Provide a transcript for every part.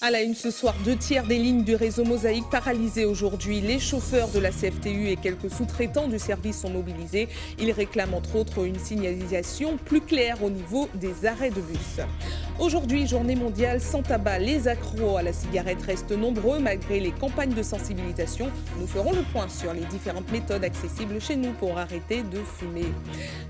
À la une ce soir, 2/3 des lignes du réseau Mosaïque paralysées aujourd'hui. Les chauffeurs de la CFTU et quelques sous-traitants du service sont mobilisés. Ils réclament entre autres une signalisation plus claire au niveau des arrêts de bus. Aujourd'hui, journée mondiale sans tabac. Les accros à la cigarette restent nombreux malgré les campagnes de sensibilisation. Nous ferons le point sur les différentes méthodes accessibles chez nous pour arrêter de fumer.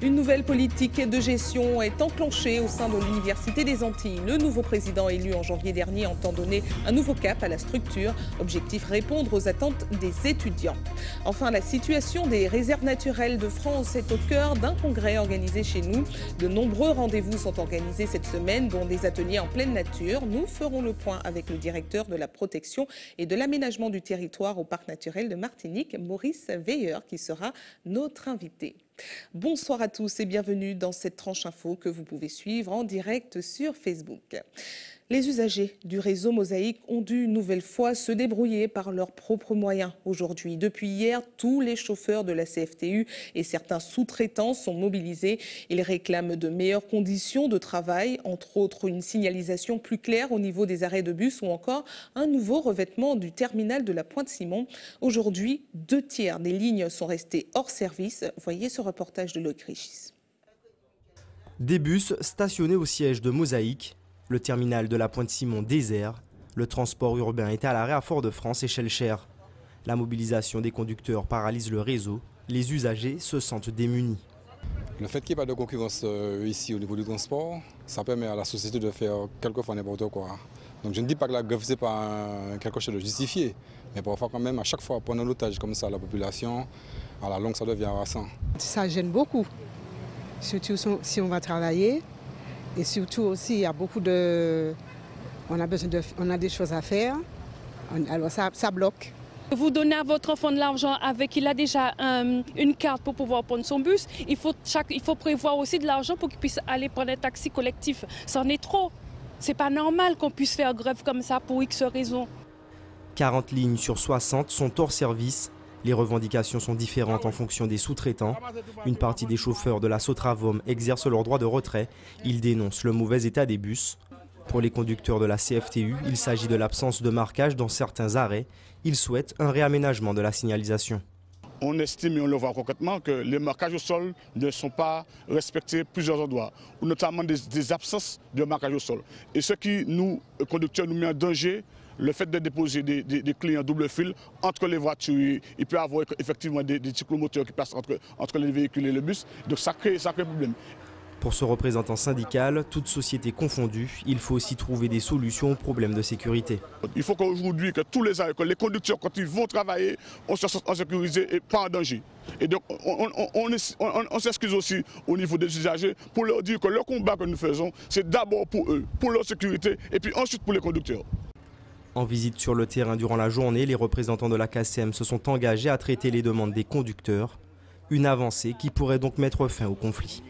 Une nouvelle politique de gestion est enclenchée au sein de l'Université des Antilles. Le nouveau président élu en janvier dernier entend donner un nouveau cap à la structure. Objectif, répondre aux attentes des étudiants. Enfin, la situation des réserves naturelles de France est au cœur d'un congrès organisé chez nous. De nombreux rendez-vous sont organisés cette semaine, dont des ateliers en pleine nature. Nous ferons le point avec le directeur de la protection et de l'aménagement du territoire au parc naturel de Martinique, Maurice Veilleur, qui sera notre invité. Bonsoir à tous et bienvenue dans cette tranche info que vous pouvez suivre en direct sur Facebook. Les usagers du réseau Mosaïque ont dû une nouvelle fois se débrouiller par leurs propres moyens aujourd'hui. Depuis hier, tous les chauffeurs de la CFTU et certains sous-traitants sont mobilisés. Ils réclament de meilleures conditions de travail, entre autres une signalisation plus claire au niveau des arrêts de bus ou encore un nouveau revêtement du terminal de la Pointe-Simon. Aujourd'hui, 2/3 des lignes sont restées hors service. Voyez ce reportage de Loïc Richis. Des bus stationnés au siège de Mosaïque. Le terminal de la Pointe-Simon désert, le transport urbain est à l'arrêt à Fort-de-France et Schellcher. La mobilisation des conducteurs paralyse le réseau, les usagers se sentent démunis. Le fait qu'il n'y ait pas de concurrence ici au niveau du transport, ça permet à la société de faire quelquefois n'importe quoi. Donc je ne dis pas que la grève, ce n'est pas quelque chose de justifié, mais parfois quand même, à chaque fois, prendre un otage comme ça à la population, à la longue, ça devient harassant. Ça gêne beaucoup, surtout si on va travailler. Et surtout aussi, il y a beaucoup de... On a des choses à faire, alors ça bloque. Vous donnez à votre enfant de l'argent avec, il a déjà une carte pour pouvoir prendre son bus. Il faut prévoir aussi de l'argent pour qu'il puisse aller prendre un taxi collectif. C'en est trop. C'est pas normal qu'on puisse faire grève comme ça pour X raisons. 40 lignes sur 60 sont hors service. Les revendications sont différentes en fonction des sous-traitants. Une partie des chauffeurs de la Sotravom exercent leur droit de retrait. Ils dénoncent le mauvais état des bus. Pour les conducteurs de la CFTU, il s'agit de l'absence de marquage dans certains arrêts. Ils souhaitent un réaménagement de la signalisation. On estime et on le voit concrètement que les marquages au sol ne sont pas respectés à plusieurs endroits, ou notamment des absences de marquage au sol. Et ce qui nous, conducteurs, nous met en danger, le fait de déposer des clients double fil entre les voitures, il peut y avoir effectivement des cyclomoteurs qui passent entre les véhicules et le bus, donc ça crée problème. Pour ce représentant syndical, toute société confondue, il faut aussi trouver des solutions aux problèmes de sécurité. Il faut qu'aujourd'hui, que tous les arrêts, que les conducteurs, quand ils vont travailler, on se sente en sécurité et pas en danger. Et donc, on s'excuse aussi au niveau des usagers pour leur dire que le combat que nous faisons, c'est d'abord pour eux, pour leur sécurité, et puis ensuite pour les conducteurs. En visite sur le terrain durant la journée, les représentants de la KCM se sont engagés à traiter les demandes des conducteurs. Une avancée qui pourrait donc mettre fin au conflit.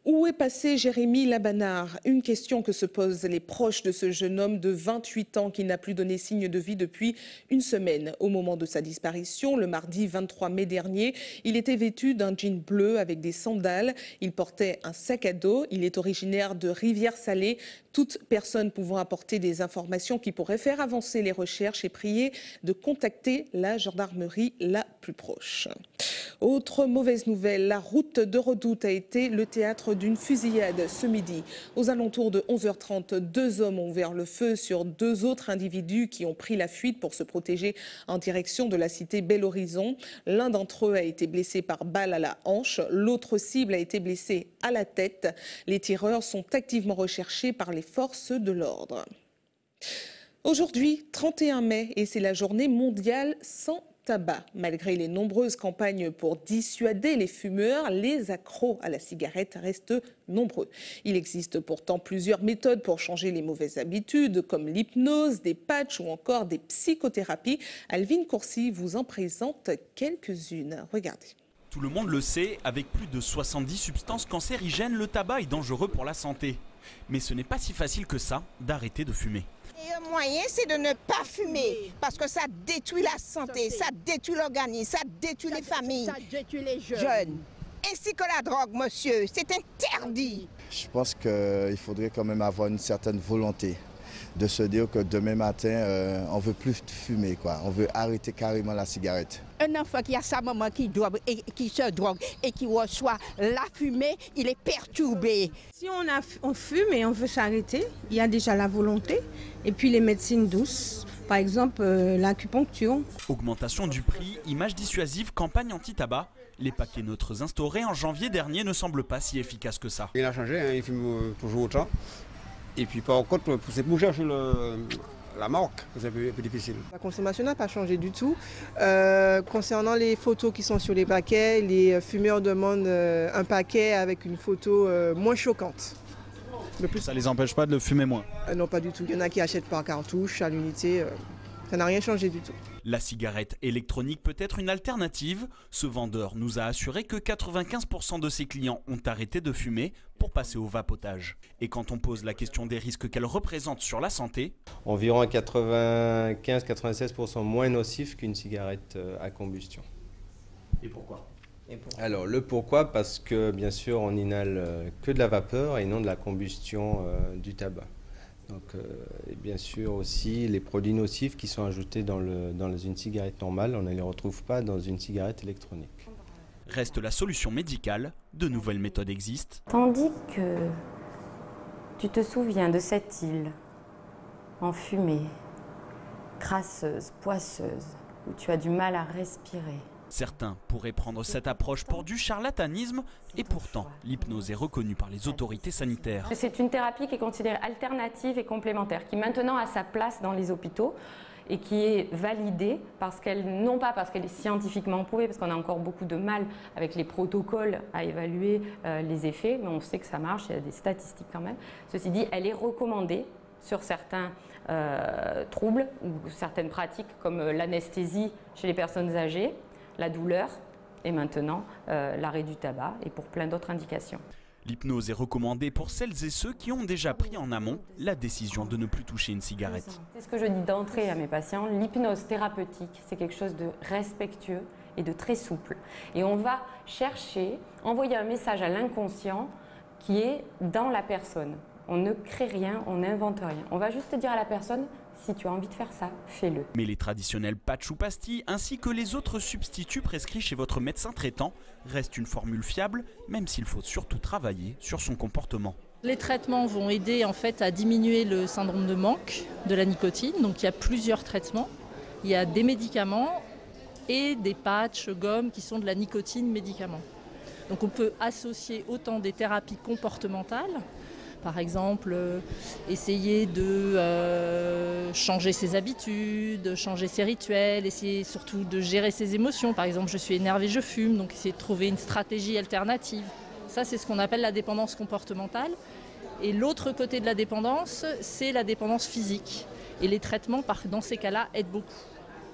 Où est passé Jérémy Labanard? Une question que se posent les proches de ce jeune homme de 28 ans qui n'a plus donné signe de vie depuis une semaine. Au moment de sa disparition, le mardi 23 mai dernier, il était vêtu d'un jean bleu avec des sandales. Il portait un sac à dos. Il est originaire de Rivière-Salée. Toute personne pouvant apporter des informations qui pourraient faire avancer les recherches est priée de contacter la gendarmerie la plus proche. Autre mauvaise nouvelle, la route de Redoute a été le théâtre d'une fusillade ce midi. Aux alentours de 11h30, 2 hommes ont ouvert le feu sur 2 autres individus qui ont pris la fuite pour se protéger en direction de la cité Bel Horizon. L'un d'entre eux a été blessé par balle à la hanche, l'autre cible a été blessée à la tête. Les tireurs sont activement recherchés par les forces de l'ordre. Aujourd'hui, 31 mai, et c'est la journée mondiale sans tabac. Malgré les nombreuses campagnes pour dissuader les fumeurs, les accros à la cigarette restent nombreux. Il existe pourtant plusieurs méthodes pour changer les mauvaises habitudes, comme l'hypnose, des patchs ou encore des psychothérapies. Alvin Courcy vous en présente quelques-unes. Regardez. Tout le monde le sait, avec plus de 70 substances cancérigènes, le tabac est dangereux pour la santé. Mais ce n'est pas si facile que ça d'arrêter de fumer. Le moyen, c'est de ne pas fumer, parce que ça détruit la santé, ça détruit l'organisme, ça détruit les familles, ça détruit les jeunes. ainsi que la drogue, monsieur. C'est interdit. Je pense qu'il faudrait quand même avoir une certaine volonté de se dire que demain matin, on ne veut plus fumer, quoi. On veut arrêter carrément la cigarette. Un enfant qui a sa maman qui se drogue et qui reçoit la fumée, il est perturbé. Si on fume et on veut s'arrêter, il y a déjà la volonté. Et puis les médecines douces, par exemple l'acupuncture. Augmentation du prix, image dissuasive, campagne anti-tabac. Les paquets neutres instaurés en janvier dernier ne semblent pas si efficaces que ça. Il a changé, hein, il fume toujours autant. Et puis par contre, c'est pour chercher la marque, c'est un peu difficile. La consommation n'a pas changé du tout. Concernant les photos qui sont sur les paquets, les fumeurs demandent un paquet avec une photo moins choquante. Ça ne les empêche pas de le fumer moins? Non, pas du tout. Il y en a qui achètent par cartouche, à l'unité. Ça n'a rien changé du tout. La cigarette électronique peut être une alternative. Ce vendeur nous a assuré que 95% de ses clients ont arrêté de fumer pour passer au vapotage. Et quand on pose la question des risques qu'elle représente sur la santé, environ 95-96% moins nocif qu'une cigarette à combustion. Et pourquoi? Alors le pourquoi, parce que bien sûr on inhale que de la vapeur et non de la combustion du tabac. Donc, et bien sûr aussi les produits nocifs qui sont ajoutés dans une cigarette normale, on ne les retrouve pas dans une cigarette électronique. Reste la solution médicale, de nouvelles méthodes existent. Tandis que tu te souviens de cette île enfumée, crasseuse, poisseuse, où tu as du mal à respirer. Certains pourraient prendre cette approche pour du charlatanisme et pourtant l'hypnose est reconnue par les autorités sanitaires. C'est une thérapie qui est considérée alternative et complémentaire, qui maintenant a sa place dans les hôpitaux et qui est validée non pas parce qu'elle est scientifiquement prouvée, parce qu'on a encore beaucoup de mal avec les protocoles à évaluer les effets, mais on sait que ça marche, il y a des statistiques quand même. Ceci dit, elle est recommandée sur certains troubles ou certaines pratiques comme l'anesthésie chez les personnes âgées, la douleur et maintenant l'arrêt du tabac et pour plein d'autres indications. L'hypnose est recommandée pour celles et ceux qui ont déjà pris en amont la décision de ne plus toucher une cigarette. C'est ce que je dis d'entrée à mes patients, l'hypnose thérapeutique, c'est quelque chose de respectueux et de très souple. Et on va chercher, envoyer un message à l'inconscient qui est dans la personne. On ne crée rien, on n'invente rien. On va juste dire à la personne, si tu as envie de faire ça, fais-le. Mais les traditionnels patchs ou pastilles, ainsi que les autres substituts prescrits chez votre médecin traitant, restent une formule fiable, même s'il faut surtout travailler sur son comportement. Les traitements vont aider en fait à diminuer le syndrome de manque de la nicotine. Donc il y a plusieurs traitements. Il y a des médicaments et des patchs, gommes qui sont de la nicotine médicaments. Donc on peut associer autant des thérapies comportementales, par exemple, essayer de changer ses habitudes, changer ses rituels, essayer surtout de gérer ses émotions. Par exemple, je suis énervée, je fume, donc essayer de trouver une stratégie alternative. Ça, c'est ce qu'on appelle la dépendance comportementale. Et l'autre côté de la dépendance, c'est la dépendance physique. Et les traitements, dans ces cas-là, aident beaucoup.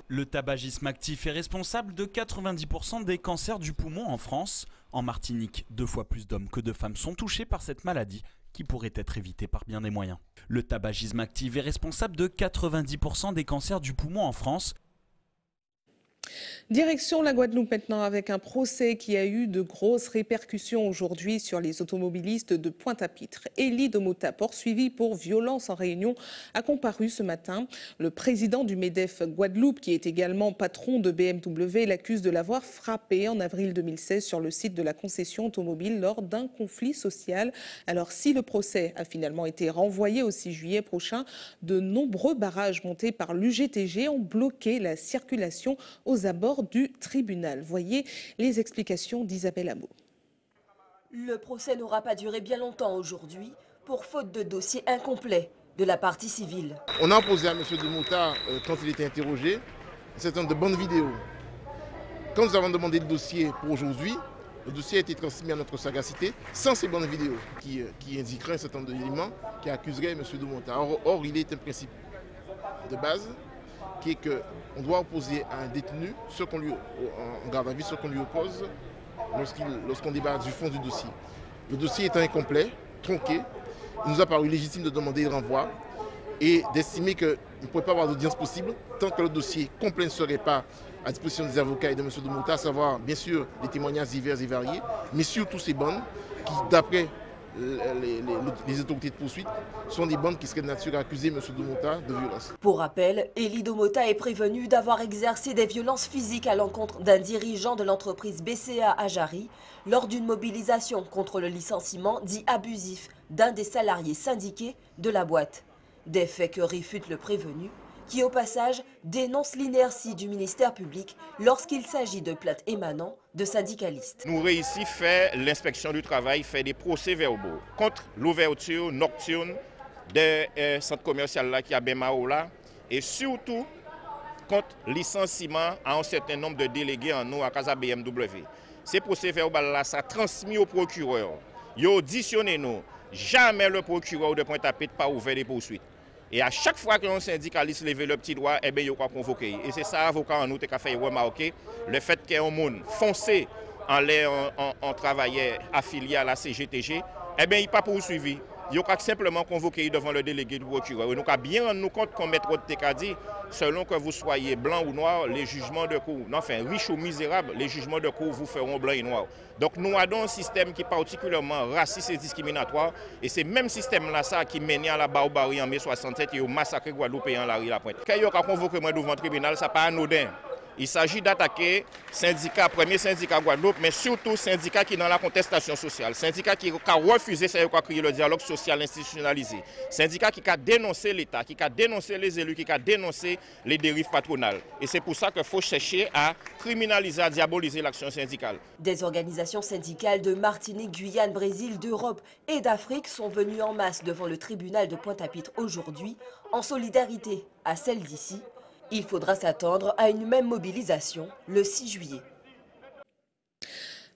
Le tabagisme actif est responsable de 90% des cancers du poumon en France. En Martinique, 2 fois plus d'hommes que de femmes sont touchés par cette maladie, qui pourrait être évité par bien des moyens. Le tabagisme actif est responsable de 90% des cancers du poumon en France. Direction la Guadeloupe maintenant avec un procès qui a eu de grosses répercussions aujourd'hui sur les automobilistes de Pointe-à-Pitre. Élie Domota, poursuivi pour violence en réunion, a comparu ce matin. Le président du MEDEF Guadeloupe, qui est également patron de BMW, l'accuse de l'avoir frappé en avril 2016 sur le site de la concession automobile lors d'un conflit social. Alors si le procès a finalement été renvoyé au 6 juillet prochain, de nombreux barrages montés par l'UGTG ont bloqué la circulation aux abords du tribunal. Voyez les explications d'Isabelle Amo. Le procès n'aura pas duré bien longtemps aujourd'hui pour faute de dossier incomplet de la partie civile. On a posé à M. Domota, quand il était interrogé, un certain nombre de bonnes vidéos. Quand nous avons demandé le dossier pour aujourd'hui, le dossier a été transmis à notre sagacité sans ces bonnes vidéos qui indiqueraient un certain nombre d'éléments qui accuseraient M. Domota. Or, il est un principe de base qui est qu'on doit opposer à un détenu en garde à vue ce qu'on lui oppose lorsqu'on débat du fond du dossier. Le dossier étant incomplet, tronqué, il nous a paru légitime de demander le renvoi et d'estimer qu'il ne pourrait pas avoir d'audience possible tant que le dossier complet ne serait pas à disposition des avocats et de M. Domota, à savoir bien sûr les témoignages divers et variés, mais surtout ces bandes qui, d'après les autorités de poursuite, sont des bandes qui seraient de nature à accuser M. Domota de violence. Pour rappel, Elie Domota est prévenu d'avoir exercé des violences physiques à l'encontre d'un dirigeant de l'entreprise BCA à Jarry lors d'une mobilisation contre le licenciement dit abusif d'un des salariés syndiqués de la boîte. Des faits que réfute le prévenu, qui au passage dénonce l'inertie du ministère public lorsqu'il s'agit de plaintes émanant de syndicalistes. Nous réussissons à faire l'inspection du travail, faire des procès-verbaux contre l'ouverture nocturne des centres commerciaux qui a Bemao là, et surtout contre le licenciement à un certain nombre de délégués en nous à Casa BMW. Ces procès-verbaux là, ça transmis au procureur. Ils ont auditionné nous. Jamais le procureur de Pointe-à-Pitre n'a pas ouvert des poursuites. Et à chaque fois qu'un syndicaliste lève le petit doigt, eh bien, il va convoquer. Et c'est ça, l'avocat en nous qui a fait remarquer le fait qu'il y a un monde foncé en travailleur affilié à la CGTG, eh bien, il n'est pas poursuivi. Il a simplement convoqué devant le délégué du procureur. Et nous avons bien rendu compte qu'on met trop de dit, selon que vous soyez blanc ou noir, les jugements de cour, enfin riche ou misérable, les jugements de cour vous feront blanc et noir. Donc nous avons un système qui est particulièrement raciste et discriminatoire. Et c'est le même système-là qui mène à la barbarie en mai 67 et au massacre guadeloupéen en la Pointe. Quand il a convoqué moi devant le tribunal, ce n'est pas anodin. Il s'agit d'attaquer syndicat, premier syndicat Guadeloupe, mais surtout syndicat qui est dans la contestation sociale, syndicat qui a refusé, c'est quoi créer le dialogue social institutionnalisé, syndicat qui a dénoncé l'État, qui a dénoncé les élus, qui a dénoncé les dérives patronales. Et c'est pour ça qu'il faut chercher à criminaliser, à diaboliser l'action syndicale. Des organisations syndicales de Martinique, Guyane, Brésil, d'Europe et d'Afrique sont venues en masse devant le tribunal de Pointe-à-Pitre aujourd'hui, en solidarité à celle d'ici. Il faudra s'attendre à une même mobilisation le 6 juillet.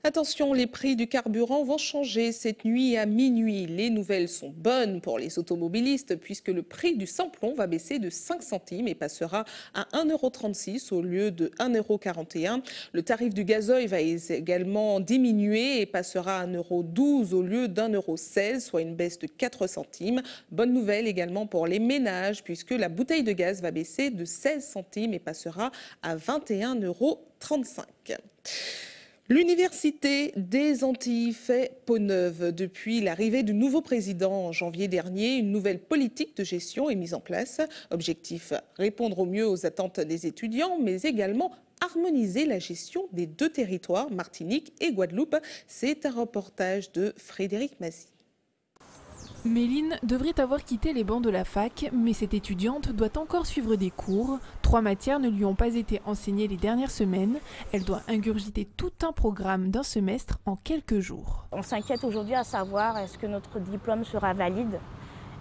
Attention, les prix du carburant vont changer cette nuit à minuit. Les nouvelles sont bonnes pour les automobilistes puisque le prix du samplon va baisser de 5 centimes et passera à 1,36 € au lieu de 1,41 €. Le tarif du gazoil va également diminuer et passera à 1,12 € au lieu d'1,16 €, soit une baisse de 4 centimes. Bonne nouvelle également pour les ménages puisque la bouteille de gaz va baisser de 16 centimes et passera à 21,35 €. L'Université des Antilles fait peau neuve. Depuis l'arrivée du nouveau président en janvier dernier, une nouvelle politique de gestion est mise en place. Objectif, répondre au mieux aux attentes des étudiants, mais également harmoniser la gestion des deux territoires, Martinique et Guadeloupe. C'est un reportage de Frédéric Massy. Méline devrait avoir quitté les bancs de la fac, mais cette étudiante doit encore suivre des cours. 3 matières ne lui ont pas été enseignées les dernières semaines. Elle doit ingurgiter tout un programme d'un semestre en quelques jours. On s'inquiète aujourd'hui à savoir est-ce que notre diplôme sera valide.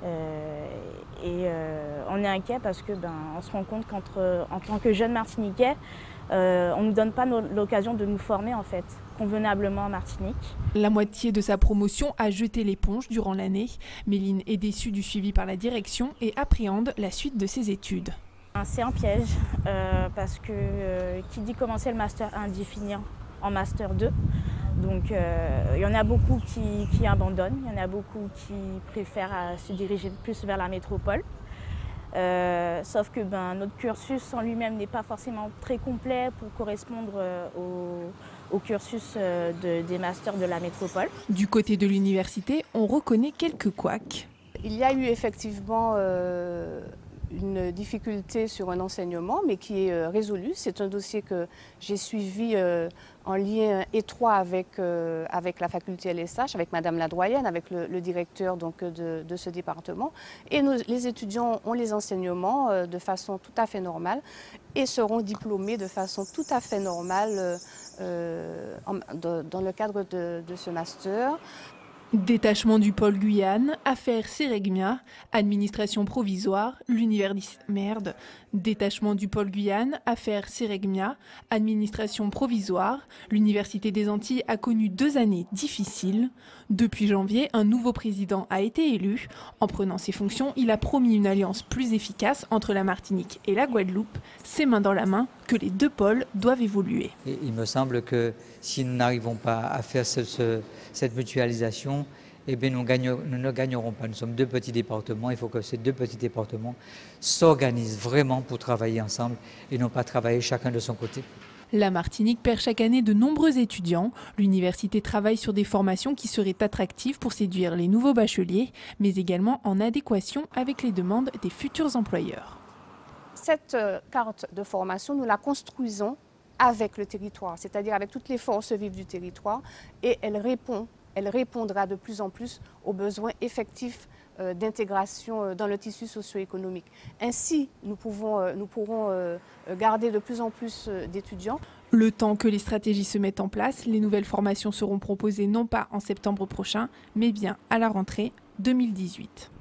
On est inquiet parce que on se rend compte qu'en tant que jeunes Martiniquais, on ne nous donne pas l'occasion de nous former en fait, convenablement en Martinique. La moitié de sa promotion a jeté l'éponge durant l'année. Méline est déçue du suivi par la direction et appréhende la suite de ses études. C'est un piège parce que qui dit commencer le Master 1 dit finir en Master 2. Donc il y en a beaucoup qui abandonnent, il y en a beaucoup qui préfèrent se diriger plus vers la métropole. Sauf que notre cursus en lui-même n'est pas forcément très complet pour correspondre au cursus des masters de la métropole. Du côté de l'université, on reconnaît quelques couacs. Il y a eu effectivement une difficulté sur un enseignement, mais qui est résolue. C'est un dossier que j'ai suivi en lien étroit avec la faculté LSH, avec Madame la doyenne, avec le directeur de ce département. Et les étudiants ont les enseignements de façon tout à fait normale et seront diplômés de façon tout à fait normale dans le cadre de ce master. Détachement du pôle Guyane, affaire Séregmia, administration provisoire, Détachement du pôle Guyane, affaire Séregmia, administration provisoire. L'Université des Antilles a connu 2 années difficiles. Depuis janvier, un nouveau président a été élu. En prenant ses fonctions, il a promis une alliance plus efficace entre la Martinique et la Guadeloupe. C'est main dans la main que les deux pôles doivent évoluer. Et il me semble que si nous n'arrivons pas à faire cette mutualisation, eh bien, nous ne gagnerons pas. Nous sommes 2 petits départements. Il faut que ces 2 petits départements s'organisent vraiment pour travailler ensemble et non pas travailler chacun de son côté. La Martinique perd chaque année de nombreux étudiants. L'université travaille sur des formations qui seraient attractives pour séduire les nouveaux bacheliers, mais également en adéquation avec les demandes des futurs employeurs. Cette carte de formation, nous la construisons avec le territoire, c'est-à-dire avec toutes les forces vives du territoire, et elle répondra de plus en plus aux besoins effectifs d'intégration dans le tissu socio-économique. Ainsi, nous pourrons garder de plus en plus d'étudiants. Le temps que les stratégies se mettent en place, les nouvelles formations seront proposées non pas en septembre prochain, mais bien à la rentrée 2018.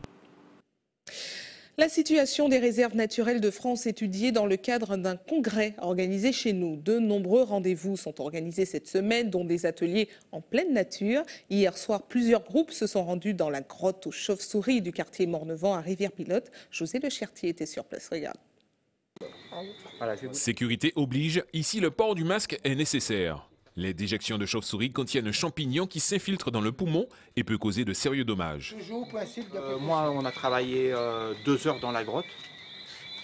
La situation des réserves naturelles de France étudiée dans le cadre d'un congrès organisé chez nous. De nombreux rendez-vous sont organisés cette semaine, dont des ateliers en pleine nature. Hier soir, plusieurs groupes se sont rendus dans la grotte aux chauves-souris du quartier Mornevent à Rivière-Pilote. José Le Chertier était sur place, regarde. Sécurité oblige, ici le port du masque est nécessaire. Les déjections de chauves-souris contiennent un champignon qui s'infiltre dans le poumon et peut causer de sérieux dommages. Moi, on a travaillé 2 heures dans la grotte.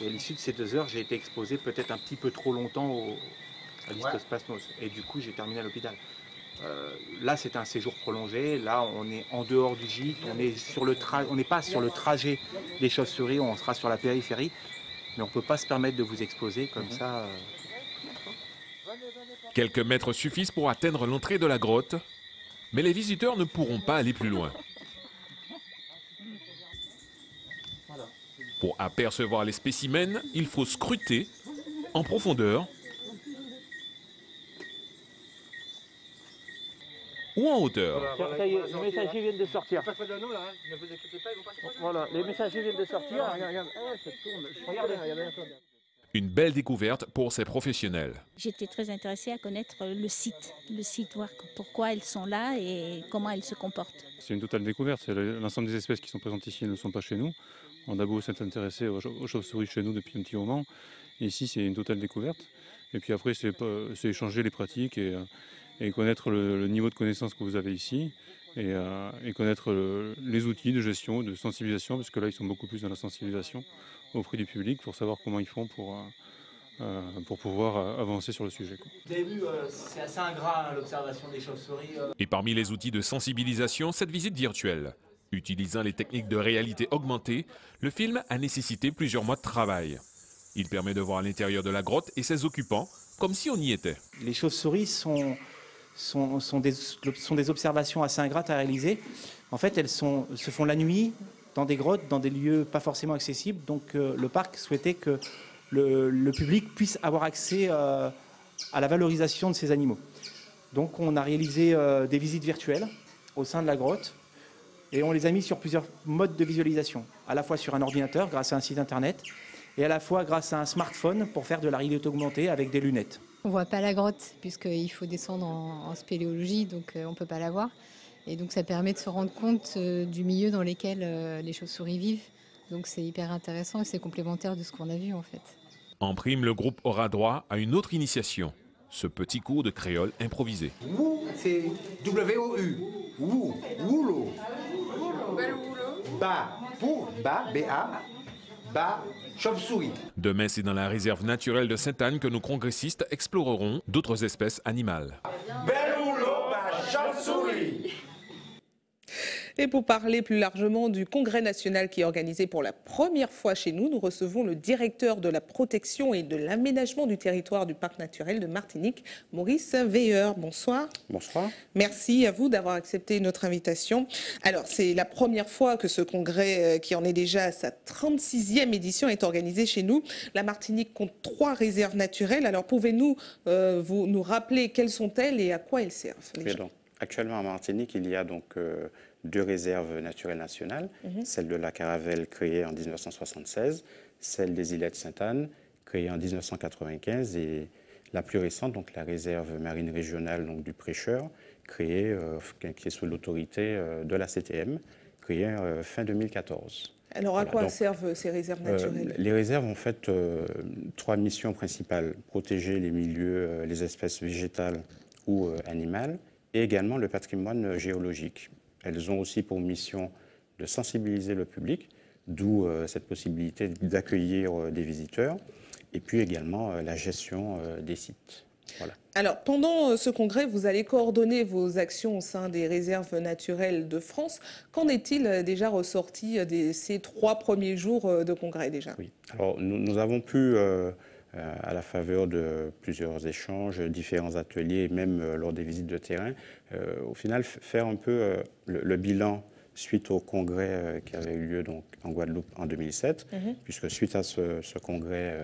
Et à l'issue de ces 2 heures, j'ai été exposé peut-être un petit peu trop longtemps à l'histospasmose. Et du coup, j'ai terminé à l'hôpital. Là, c'est un séjour prolongé. Là, on est en dehors du gîte. On n'est pas sur le trajet des chauves-souris. On sera sur la périphérie. Mais on ne peut pas se permettre de vous exposer comme ça. Quelques mètres suffisent pour atteindre l'entrée de la grotte, mais les visiteurs ne pourront pas aller plus loin. Pour apercevoir les spécimens, il faut scruter en profondeur ou en hauteur. Les messagers viennent de sortir. Voilà, les messagers viennent de sortir. Regarde, ça tourne. Regardez. Une belle découverte pour ces professionnels. J'étais très intéressée à connaître le site, voir pourquoi elles sont là et comment elles se comportent. C'est une totale découverte. L'ensemble des espèces qui sont présentes ici ne sont pas chez nous. On a beau s'être intéressé aux chauves-souris chez nous depuis un petit moment. Et ici, c'est une totale découverte. Et puis après, c'est échanger les pratiques et connaître le niveau de connaissance que vous avez ici. Et connaître les outils de gestion, de sensibilisation, parce que là, ils sont beaucoup plus dans la sensibilisation auprès du public pour savoir comment ils font pour pouvoir avancer sur le sujet. Vous avez vu, c'est assez ingrat l'observation des chauves-souris. Et parmi les outils de sensibilisation, cette visite virtuelle. Utilisant les techniques de réalité augmentée, le film a nécessité plusieurs mois de travail. Il permet de voir l'intérieur de la grotte et ses occupants comme si on y était. Les chauves-souris sont des observations assez ingrates à réaliser. En fait, elles se font la nuit, dans des grottes, dans des lieux pas forcément accessibles. Donc le parc souhaitait que le public puisse avoir accès à la valorisation de ces animaux. Donc on a réalisé des visites virtuelles au sein de la grotte et on les a mis sur plusieurs modes de visualisation, à la fois sur un ordinateur grâce à un site internet et à la fois grâce à un smartphone pour faire de la réalité augmentée avec des lunettes. On ne voit pas la grotte puisqu'il faut descendre en spéléologie, donc on ne peut pas la voir. Et donc ça permet de se rendre compte du milieu dans lequel les chauves-souris vivent. Donc c'est hyper intéressant et c'est complémentaire de ce qu'on a vu en fait. En prime, le groupe aura droit à une autre initiation, ce petit cours de créole improvisé. Wou, c'est W-O-U. Wou, woulo. Ba, pour ba, B-A, ba, chauve-souris. Demain, c'est dans la réserve naturelle de Sainte-Anne que nos congressistes exploreront d'autres espèces animales. Beloulo, ba, chauve-souris. Et pour parler plus largement du Congrès national qui est organisé pour la première fois chez nous, nous recevons le directeur de la protection et de l'aménagement du territoire du parc naturel de Martinique, Maurice Veilleur. Bonsoir. Bonsoir. Merci à vous d'avoir accepté notre invitation. Alors, c'est la première fois que ce congrès, qui en est déjà à sa 36e édition, est organisé chez nous. La Martinique compte 3 réserves naturelles. Alors, pouvez-vous nous rappeler quelles sont-elles et à quoi elles servent? Donc, actuellement, en Martinique, il y a donc 2 réserves naturelles nationales, celle de la Caravelle créée en 1976, celle des îlets de Sainte-Anne créée en 1995 et la plus récente, donc la réserve marine régionale donc, du Prêcheur, créée, qui est sous l'autorité de la CTM, créée fin 2014. Alors à quoi servent ces réserves naturelles? Les réserves ont en fait 3 missions principales, protéger les milieux, les espèces végétales ou animales, et également le patrimoine géologique. elles ont aussi pour mission de sensibiliser le public, d'où cette possibilité d'accueillir des visiteurs, et puis également la gestion des sites. Voilà. Alors, pendant ce congrès, vous allez coordonner vos actions au sein des réserves naturelles de France. Qu'en est-il déjà ressorti de ces 3 premiers jours de congrès déjà? Oui. Alors, nous avons pu, à la faveur de plusieurs échanges, différents ateliers, même lors des visites de terrain, au final, faire un peu le bilan suite au congrès qui avait eu lieu donc, en Guadeloupe en 2007, puisque suite à ce congrès,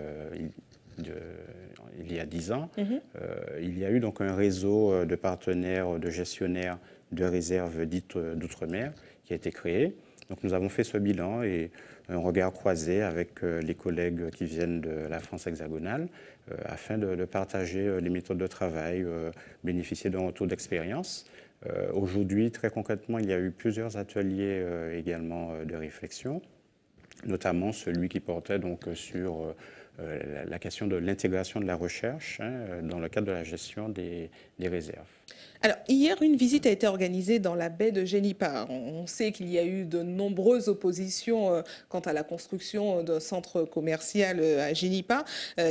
il y a 10 ans, il y a eu donc un réseau de partenaires, de gestionnaires de réserves dites d'outre-mer qui a été créé. Donc nous avons fait ce bilan et un regard croisé avec les collègues qui viennent de la France hexagonale afin de partager les méthodes de travail, bénéficier d'un retour d'expérience. Aujourd'hui, très concrètement, il y a eu plusieurs ateliers également de réflexion, notamment celui qui portait donc sur la question de l'intégration de la recherche dans le cadre de la gestion des réserves. Alors, hier, une visite a été organisée dans la baie de Génipa. On sait qu'il y a eu de nombreuses oppositions quant à la construction d'un centre commercial à Génipa,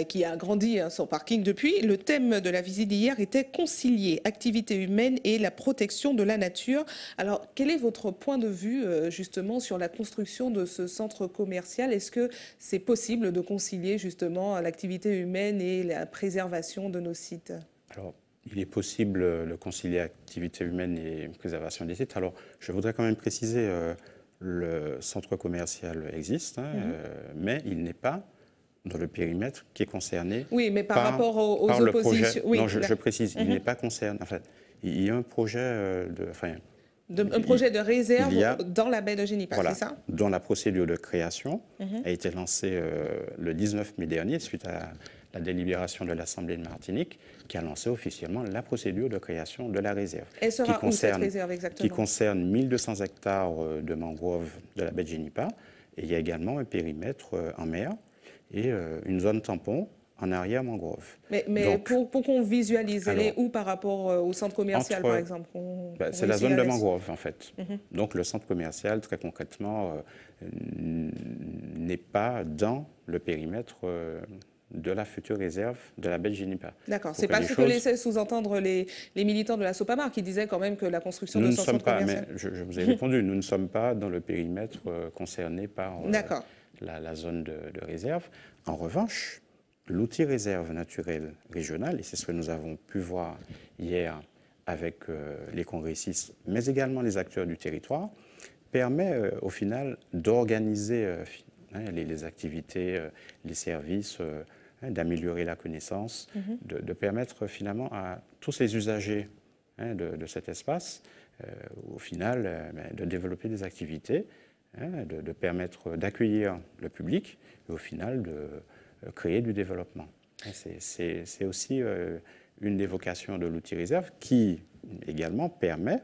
qui a agrandi son parking depuis. Le thème de la visite d'hier était concilier activité humaine et la protection de la nature. Alors, quel est votre point de vue justement sur la construction de ce centre commercial? Est-ce que c'est possible de concilier justement l'activité humaine et la préservation de nos sites? Alors, il est possible de concilier activité humaine et préservation des sites. Alors, je voudrais quand même préciser, le centre commercial existe, mais il n'est pas dans le périmètre qui est concerné. Oui, mais par rapport aux oppositions. Oui, non, je précise, il n'est pas concerné. En fait, il y a un projet un projet de réserve dans la baie de Génipa, voilà, c'est ça? Dont la procédure de création a été lancée le 19 mai dernier, suite à la délibération de l'Assemblée de Martinique, qui a lancé officiellement la procédure de création de la réserve. Elle sera où cette réserve exactement? Qui concerne 1200 hectares de mangroves de la baie de Génipa. Et il y a également un périmètre en mer et une zone tampon en arrière mangrove. Mais donc, pour qu'on visualise, elle est où par rapport au centre commercial, par exemple? C'est la zone de mangrove, en fait. Donc le centre commercial, très concrètement, n'est pas dans le périmètre de la future réserve de la baie de Génipa. D'accord, c'est pas ce que laissaient sous-entendre les militants de la SOPAMAR qui disaient quand même que la construction de ce centre commercial... Mais je vous ai répondu, nous ne sommes pas dans le périmètre concerné par la zone de réserve. En revanche, l'outil réserve naturelle régionale, et c'est ce que nous avons pu voir hier avec les congressistes, mais également les acteurs du territoire, permet au final d'organiser les activités, les services, d'améliorer la connaissance, de permettre finalement à tous les usagers de cet espace, au final, de développer des activités, de permettre d'accueillir le public et au final de créer du développement. C'est aussi une des vocations de l'outil réserve qui également permet,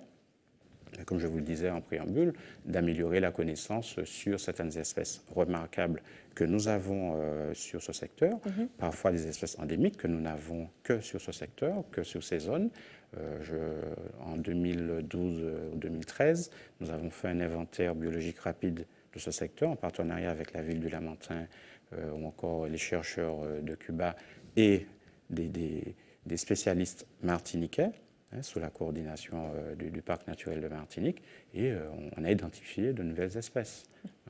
comme je vous le disais en préambule, d'améliorer la connaissance sur certaines espèces remarquables que nous avons sur ce secteur, parfois des espèces endémiques que nous n'avons que sur ce secteur, que sur ces zones. En 2012 ou 2013, nous avons fait un inventaire biologique rapide de ce secteur en partenariat avec la ville du Lamentin ou encore les chercheurs de Cuba et des spécialistes martiniquais, sous la coordination du Parc naturel de Martinique, et on a identifié de nouvelles espèces,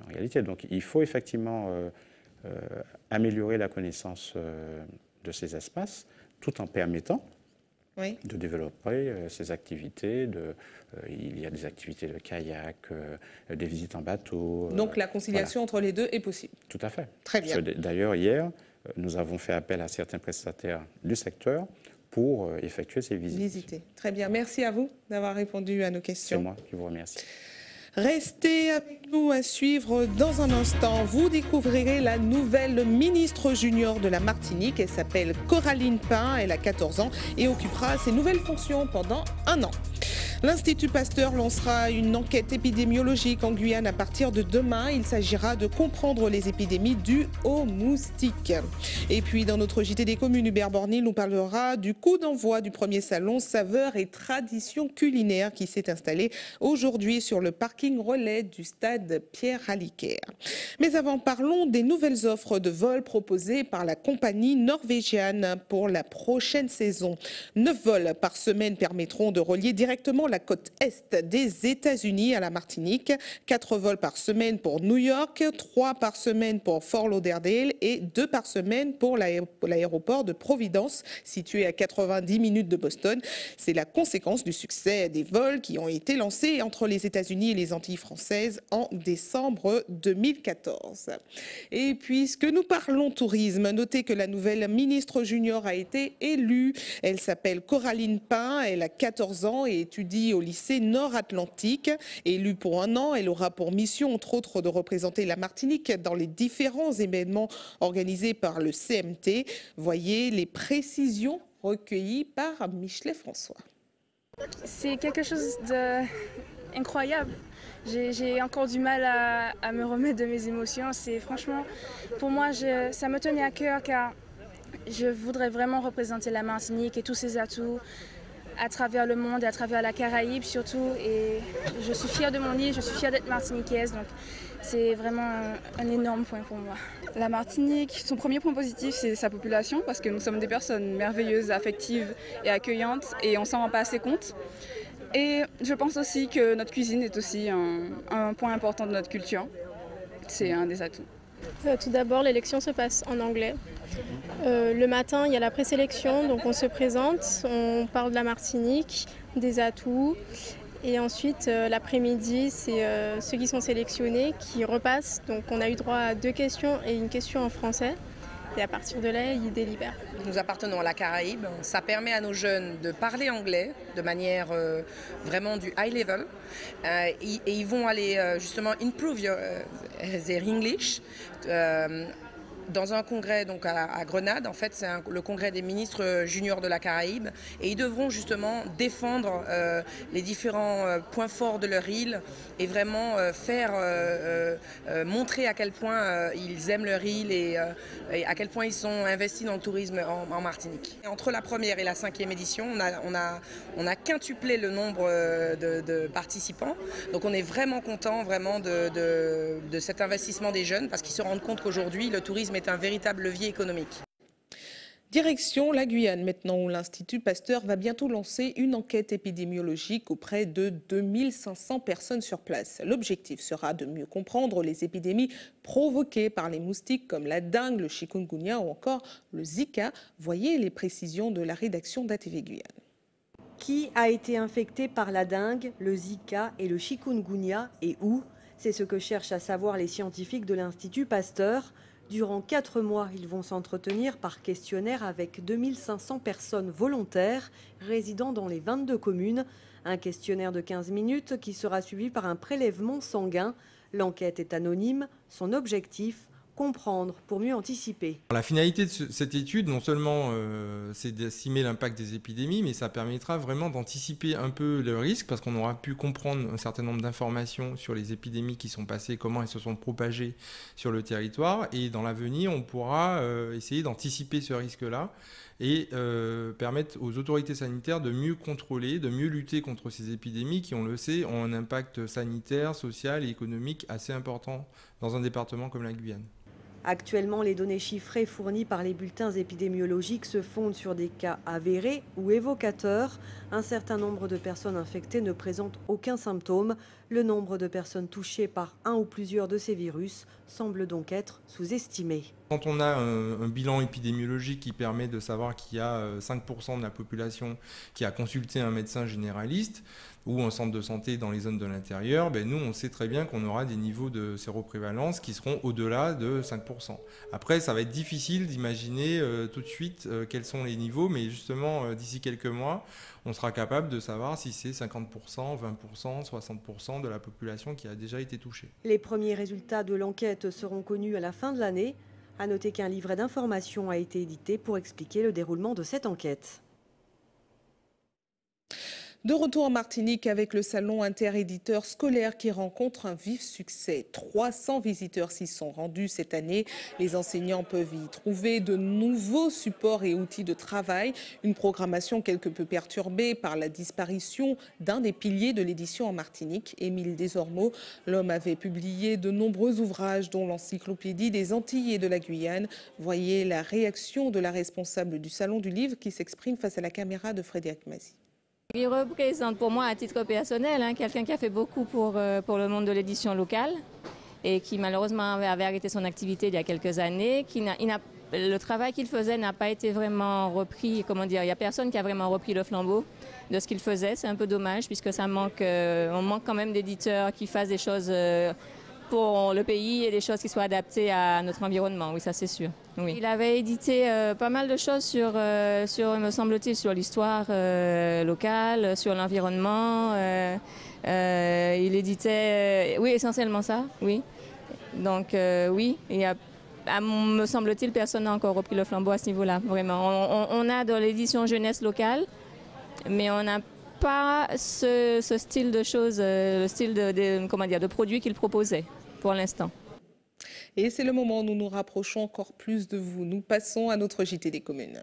en réalité. Donc il faut effectivement améliorer la connaissance de ces espaces, tout en permettant de développer ces activités. Il y a des activités de kayak, des visites en bateau. Donc la conciliation entre les deux est possible? Tout à fait. Très bien. D'ailleurs, hier, nous avons fait appel à certains prestataires du secteur pour effectuer ces visites. Très bien. Merci à vous d'avoir répondu à nos questions. C'est moi qui vous remercie. Restez avec nous à suivre dans un instant. Vous découvrirez la nouvelle ministre junior de la Martinique. Elle s'appelle Coraline Pain, elle a 14 ans et occupera ses nouvelles fonctions pendant 1 an. L'Institut Pasteur lancera une enquête épidémiologique en Guyane à partir de demain. Il s'agira de comprendre les épidémies dues aux moustiques. Et puis dans notre JT des communes, Hubert Bornil nous parlera du coup d'envoi du premier salon Saveurs et Traditions culinaires qui s'est installé aujourd'hui sur le parking relais du stade Pierre-Aliquer. Mais avant, parlons des nouvelles offres de vol proposées par la compagnie norvégienne pour la prochaine saison. 9 vols par semaine permettront de relier directement la côte est des États-Unis à la Martinique. 4 vols par semaine pour New York, 3 par semaine pour Fort Lauderdale et 2 par semaine pour l'aéroport de Providence, situé à 90 minutes de Boston. C'est la conséquence du succès des vols qui ont été lancés entre les États-Unis et les Antilles françaises en décembre 2014. Et puisque nous parlons tourisme, notez que la nouvelle ministre junior a été élue. Elle s'appelle Coraline Pain, elle a 14 ans et étudie au lycée Nord-Atlantique. Élue pour 1 an, elle aura pour mission, entre autres, de représenter la Martinique dans les différents événements organisés par le CMT. Voyez les précisions recueillies par Michelet François. C'est quelque chose d'incroyable. J'ai encore du mal à me remettre de mes émotions. C'est franchement, pour moi, ça me tenait à cœur car je voudrais vraiment représenter la Martinique et tous ses atouts à travers le monde et à travers la Caraïbe surtout. Et je suis fière de mon île, je suis fière d'être martiniquaise. Donc c'est vraiment un énorme point pour moi. La Martinique, son premier point positif, c'est sa population parce que nous sommes des personnes merveilleuses, affectives et accueillantes et on s'en rend pas assez compte. Et je pense aussi que notre cuisine est aussi un point important de notre culture. C'est un des atouts. Tout d'abord, l'élection se passe en anglais. Le matin, il y a la présélection, donc on se présente, on parle de la Martinique, des atouts. Et ensuite, l'après-midi, c'est ceux qui sont sélectionnés qui repassent. Donc on a eu droit à 2 questions et une question en français. Et à partir de là, ils délibèrent. Nous appartenons à la Caraïbe. Ça permet à nos jeunes de parler anglais de manière vraiment du high level. Et ils vont aller justement improve their English. Dans un congrès donc à Grenade, en fait c'est le congrès des ministres juniors de la Caraïbe et ils devront justement défendre les différents points forts de leur île et vraiment montrer à quel point ils aiment leur île et à quel point ils sont investis dans le tourisme en Martinique. Et entre la première et la 5e édition, on a quintuplé le nombre de participants, donc on est vraiment content vraiment de cet investissement des jeunes parce qu'ils se rendent compte qu'aujourd'hui le tourisme est un véritable levier économique. Direction la Guyane maintenant, où l'Institut Pasteur va bientôt lancer une enquête épidémiologique auprès de 2500 personnes sur place. L'objectif sera de mieux comprendre les épidémies provoquées par les moustiques comme la dengue, le chikungunya ou encore le Zika. Voyez les précisions de la rédaction d'ATV Guyane. Qui a été infecté par la dengue, le Zika et le chikungunya et où? C'est ce que cherchent à savoir les scientifiques de l'Institut Pasteur. Durant 4 mois, ils vont s'entretenir par questionnaire avec 2500 personnes volontaires résidant dans les 22 communes. Un questionnaire de 15 minutes qui sera suivi par un prélèvement sanguin. L'enquête est anonyme. Son objectif, comprendre pour mieux anticiper. La finalité de cette étude, non seulement c'est d'estimer l'impact des épidémies, mais ça permettra vraiment d'anticiper un peu le risque parce qu'on aura pu comprendre un certain nombre d'informations sur les épidémies qui sont passées, comment elles se sont propagées sur le territoire. Et dans l'avenir, on pourra essayer d'anticiper ce risque-là et permettre aux autorités sanitaires de mieux contrôler, de mieux lutter contre ces épidémies qui, on le sait, ont un impact sanitaire, social et économique assez important dans un département comme la Guyane. Actuellement, les données chiffrées fournies par les bulletins épidémiologiques se fondent sur des cas avérés ou évocateurs. Un certain nombre de personnes infectées ne présentent aucun symptôme. Le nombre de personnes touchées par un ou plusieurs de ces virus semble donc être sous-estimé. Quand on a un bilan épidémiologique qui permet de savoir qu'il y a 5% de la population qui a consulté un médecin généraliste ou un centre de santé dans les zones de l'intérieur, nous on sait très bien qu'on aura des niveaux de séroprévalence qui seront au-delà de 5%. Après, ça va être difficile d'imaginer tout de suite quels sont les niveaux, mais justement d'ici quelques mois, on sera capable de savoir si c'est 50%, 20%, 60% de la population qui a déjà été touchée. Les premiers résultats de l'enquête seront connus à la fin de l'année. À noter qu'un livret d'information a été édité pour expliquer le déroulement de cette enquête. De retour en Martinique avec le salon interéditeur scolaire qui rencontre un vif succès. 300 visiteurs s'y sont rendus cette année. Les enseignants peuvent y trouver de nouveaux supports et outils de travail. Une programmation quelque peu perturbée par la disparition d'un des piliers de l'édition en Martinique, Émile Desormeaux. L'homme avait publié de nombreux ouvrages dont l'encyclopédie des Antilles et de la Guyane. Voyez la réaction de la responsable du salon du livre qui s'exprime face à la caméra de Frédéric Mazy. Il représente pour moi à titre personnel quelqu'un qui a fait beaucoup pour le monde de l'édition locale et qui malheureusement avait arrêté son activité il y a quelques années. Le travail qu'il faisait n'a pas été vraiment repris, comment dire, il n'y a personne qui a vraiment repris le flambeau de ce qu'il faisait. C'est un peu dommage puisque on manque quand même d'éditeurs qui fassent des choses pour le pays et des choses qui soient adaptées à notre environnement, oui, ça c'est sûr. Oui. Il avait édité pas mal de choses sur me semble-t-il, sur l'histoire locale, sur l'environnement. Il éditait, oui, essentiellement ça, oui. Donc oui, me semble-t-il, personne n'a encore repris le flambeau à ce niveau-là, vraiment. On a dans l'édition jeunesse locale, mais on n'a pas ce style de choses, le style de produits qu'il proposait pour l'instant. Et c'est le moment où nous nous rapprochons encore plus de vous. Nous passons à notre JT des communes.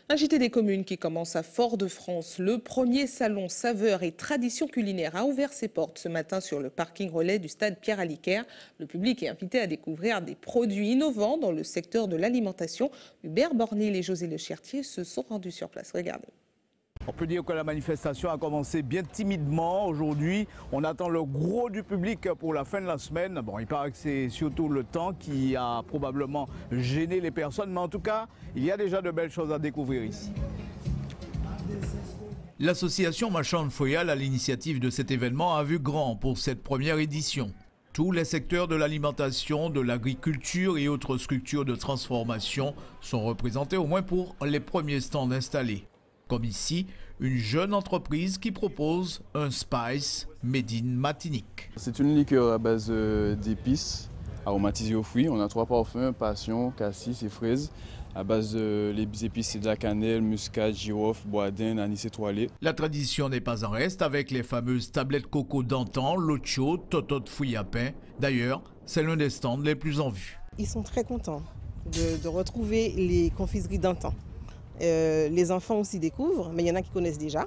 Un JT des communes qui commence à Fort-de-France. Le premier salon saveurs et traditions culinaires a ouvert ses portes ce matin sur le parking relais du stade Pierre-Aliquer. Le public est invité à découvrir des produits innovants dans le secteur de l'alimentation. Hubert Bornil et José Le Chertier se sont rendus sur place. Regardez. On peut dire que la manifestation a commencé bien timidement aujourd'hui. On attend le gros du public pour la fin de la semaine. Bon, il paraît que c'est surtout le temps qui a probablement gêné les personnes, mais en tout cas, il y a déjà de belles choses à découvrir ici. L'association Marchand Foyal, à l'initiative de cet événement, a vu grand pour cette première édition. Tous les secteurs de l'alimentation, de l'agriculture et autres structures de transformation sont représentés au moins pour les premiers stands installés. Comme ici, une jeune entreprise qui propose un spice made in Martinique. C'est une liqueur à base d'épices aromatisées aux fruits. On a 3 parfums, passion, cassis et fraises. À base les épices, c'est de la cannelle, muscade, girofle, bois d'Inde, anis étoilé. La tradition n'est pas en reste avec les fameuses tablettes coco d'antan, locho, totote fruits à pain. D'ailleurs, c'est l'un des stands les plus en vue. Ils sont très contents de retrouver les confiseries d'antan. Les enfants aussi découvrent, mais il y en a qui connaissent déjà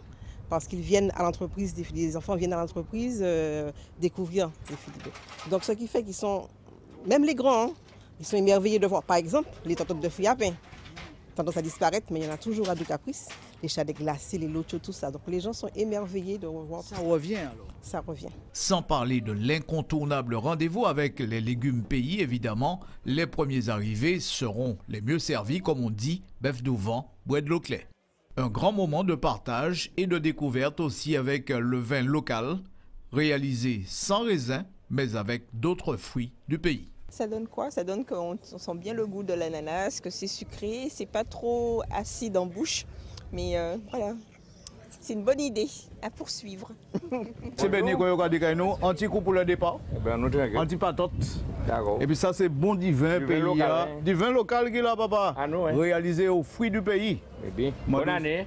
parce qu'ils viennent à l'entreprise, les enfants viennent à l'entreprise découvrir les filibés. Donc ce qui fait qu'ils sont, même les grands, ils sont émerveillés de voir par exemple les tototes de fruits à pain. Tendance à disparaître, mais il y en a toujours à deux caprices, les chats glacés, les lochos, tout ça. Donc les gens sont émerveillés de revoir. Ça revient alors. Ça revient. Sans parler de l'incontournable rendez-vous avec les légumes pays, évidemment, les premiers arrivés seront les mieux servis, comme on dit, bœuf d'auvent, bouet de l'eau-clé. Un grand moment de partage et de découverte aussi avec le vin local, réalisé sans raisin, mais avec d'autres fruits du pays. Ça donne quoi? Ça donne qu'on sent bien le goût de l'ananas, que c'est sucré, c'est pas trop acide en bouche. Mais voilà, c'est une bonne idée à poursuivre. C'est bien anti-coup pour le départ, anti-patate. Et puis ça c'est bon du vin pays, du vin local qui est là papa, réalisé aux fruits du pays. Bonne année.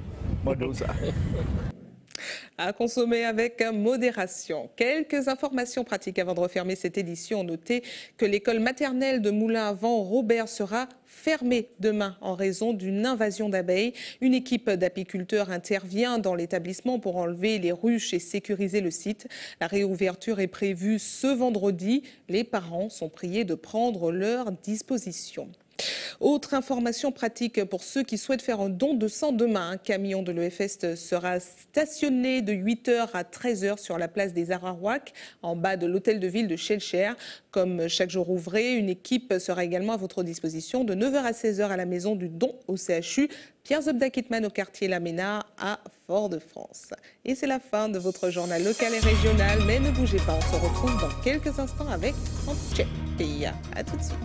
À consommer avec modération. Quelques informations pratiques avant de refermer cette édition. Notez que l'école maternelle de Moulin-à-Vent Robert sera fermée demain en raison d'une invasion d'abeilles. Une équipe d'apiculteurs intervient dans l'établissement pour enlever les ruches et sécuriser le site. La réouverture est prévue ce vendredi. Les parents sont priés de prendre leurs dispositions. Autre information pratique pour ceux qui souhaitent faire un don de sang demain. Un camion de l'EFS sera stationné de 8h à 13h sur la place des Ararouac, en bas de l'hôtel de ville de Schellcher. Comme chaque jour ouvré, une équipe sera également à votre disposition de 9h à 16h à la maison du don au CHU. Pierre Zobda-Kitman au quartier Laménard à Fort-de-France. Et c'est la fin de votre journal local et régional. Mais ne bougez pas, on se retrouve dans quelques instants avec Francesca. À tout de suite.